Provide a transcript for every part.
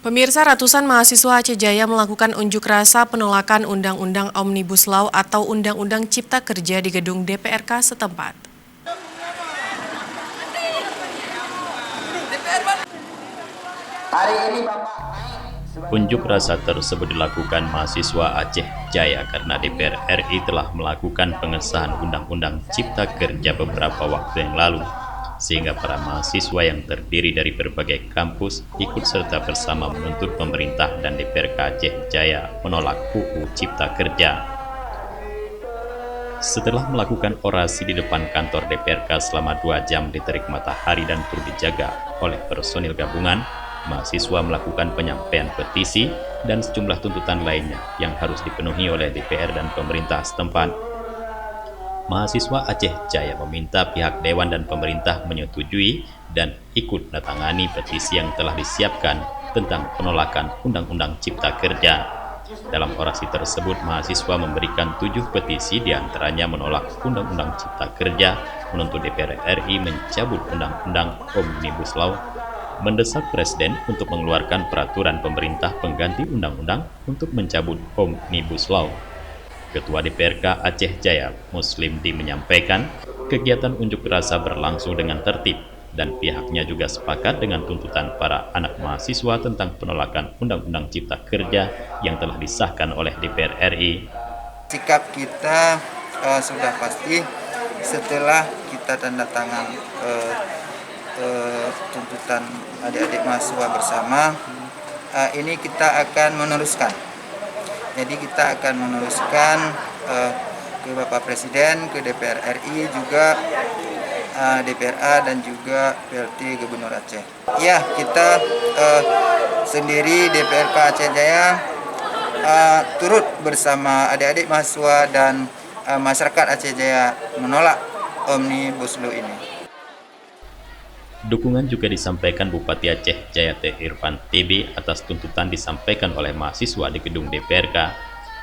Pemirsa, ratusan mahasiswa Aceh Jaya melakukan unjuk rasa penolakan Undang-Undang Omnibus Law atau Undang-Undang Cipta Kerja di gedung DPRK setempat. Unjuk rasa tersebut dilakukan mahasiswa Aceh Jaya karena DPR RI telah melakukan pengesahan Undang-Undang Cipta Kerja beberapa waktu yang lalu, sehingga para mahasiswa yang terdiri dari berbagai kampus ikut serta bersama menuntut pemerintah dan DPRK Aceh Jaya menolak UU Cipta Kerja. Setelah melakukan orasi di depan kantor DPRK selama 2 jam di terik matahari dan turut dijaga oleh personil gabungan, mahasiswa melakukan penyampaian petisi dan sejumlah tuntutan lainnya yang harus dipenuhi oleh DPR dan pemerintah setempat. Mahasiswa Aceh Jaya meminta pihak Dewan dan pemerintah menyetujui dan ikut menandatangani petisi yang telah disiapkan tentang penolakan Undang-Undang Cipta Kerja. Dalam orasi tersebut, mahasiswa memberikan 7 petisi, diantaranya menolak Undang-Undang Cipta Kerja, menuntut DPR RI mencabut Undang-Undang Omnibus Law, mendesak Presiden untuk mengeluarkan peraturan pemerintah pengganti undang-undang untuk mencabut Omnibus Law. Ketua DPRK Aceh Jaya, Muslimdi, menyampaikan kegiatan unjuk rasa berlangsung dengan tertib dan pihaknya juga sepakat dengan tuntutan para anak mahasiswa tentang penolakan Undang-Undang Cipta Kerja yang telah disahkan oleh DPR RI. Sikap kita sudah pasti setelah kita tanda tangan tuntutan adik-adik mahasiswa bersama, ini kita akan meneruskan. Jadi kita akan meneruskan ke Bapak Presiden, ke DPR RI, juga DPRA dan juga PLT Gubernur Aceh. Ya, kita sendiri DPRK Aceh Jaya turut bersama adik-adik mahasiswa dan masyarakat Aceh Jaya menolak Omnibus Law ini. Dukungan juga disampaikan Bupati Aceh Jaya T. Irfan TB atas tuntutan disampaikan oleh mahasiswa di gedung DPRK.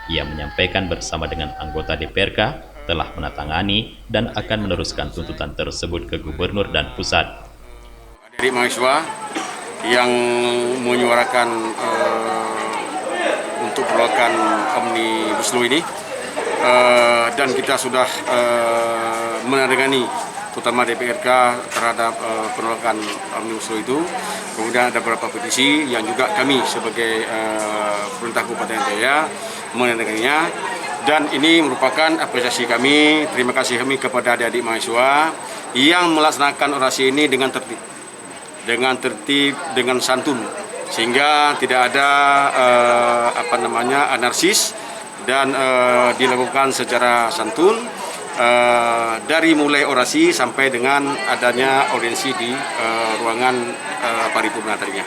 Ia menyampaikan bersama dengan anggota DPRK telah menandatangani dan akan meneruskan tuntutan tersebut ke gubernur dan pusat. Adik mahasiswa yang menyuarakan untuk penolakan Omnibus Law ini, dan kita sudah menandatangani terutama DPRK terhadap penolakan Omnibus Law itu. Kemudian ada beberapa petisi yang juga kami sebagai pemerintah Kabupaten Jaya menandatanganinya, dan ini merupakan apresiasi kami, terima kasih kami kepada adik-adik mahasiswa yang melaksanakan orasi ini dengan tertib, dengan santun, sehingga tidak ada anarkis, dan dilakukan secara santun. Dari mulai orasi sampai dengan adanya audiensi di ruangan paripurna tadinya.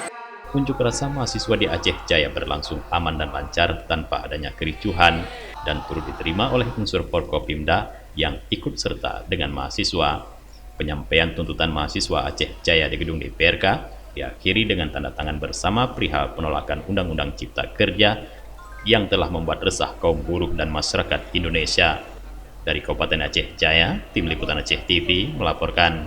Unjuk rasa mahasiswa di Aceh Jaya berlangsung aman dan lancar tanpa adanya kericuhan dan turut diterima oleh unsur Forkopimda yang ikut serta dengan mahasiswa. Penyampaian tuntutan mahasiswa Aceh Jaya di gedung DPRK diakhiri dengan tanda tangan bersama perihal penolakan Undang-Undang Cipta Kerja yang telah membuat resah kaum buruh dan masyarakat Indonesia. Dari Kabupaten Aceh Jaya, Tim Liputan Aceh TV melaporkan.